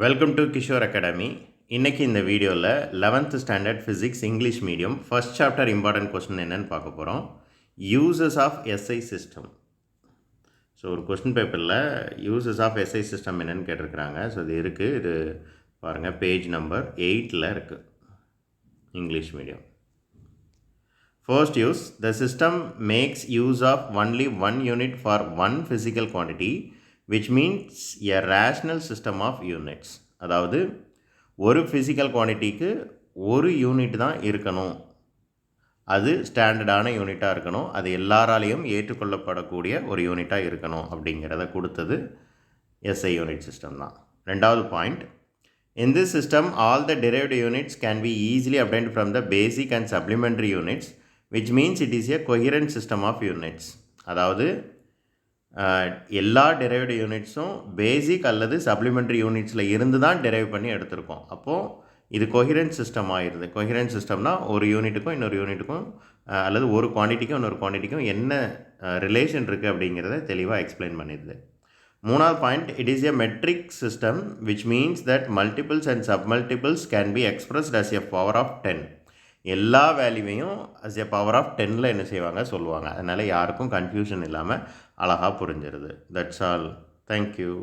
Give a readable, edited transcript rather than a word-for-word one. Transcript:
Welcome to Kishore academy. இன்றைக்கி இந்த வீடியோவில் 11th standard physics English medium first chapter important question என்னென்னு பார்க்க போகிறோம். Uses of SI system. So ஒரு கொஸ்டின் பேப்பரில் யூசஸ் ஆஃப் எஸ்ஐ சிஸ்டம் என்னென்னு கேட்டிருக்கிறாங்க. ஸோ இது இருக்குது, இது பாருங்கள், பேஜ் நம்பர் 8ல் இருக்குது, English medium. First use, the system makes use of only one unit for one physical quantity, which means a rational system of units. அதாவது ஒரு ஃபிசிக்கல் குவான்டிட்டிக்கு ஒரு யூனிட் தான் இருக்கணும், அது ஸ்டாண்டர்டான யூனிட்டாக இருக்கணும், அது எல்லாராலையும் ஏற்றுக்கொள்ளப்படக்கூடிய ஒரு யூனிட்டாக இருக்கணும் அப்படிங்கிறத கொடுத்தது எஸ்ஐ யூனிட் சிஸ்டம் தான். ரெண்டாவது point, in this system all the derived units can be easily obtained from the basic and supplementary units, which means it is a coherent system of units. அதாவது எல்லா டெரைவ்டு யூனிட்ஸும் பேசிக் அல்லது supplementary யூனிட்ஸில் இருந்து தான் derive பண்ணி எடுத்திருக்கோம். அப்போது இது கொஹிரண்ட் சிஸ்டம் ஆகிடுது. கொஹிரண்ட் சிஸ்டம்னா ஒரு யூனிட்டுக்கும் இன்னொரு யூனிட்டுக்கும் அல்லது ஒரு குவான்டிட்டிக்கும் இன்னொரு குவான்டிட்டிக்கும் என்ன ரிலேஷன் இருக்குது அப்படிங்கிறத தெளிவாக எக்ஸ்பிளைன் பண்ணிடுது. மூணாவது point, it is a metric system which means that multiples and submultiples can be expressed as a power of 10. எல்லா வேல்யூவையும் அஸ் எ பவர் ஆஃப் 10ல் என்ன செய்வாங்க சொல்லுவாங்க. அதனால் யாருக்கும் கன்ஃபியூஷன் இல்லாமல் அழகாக புரிஞ்சிருது. That's all. தேங்க்யூ.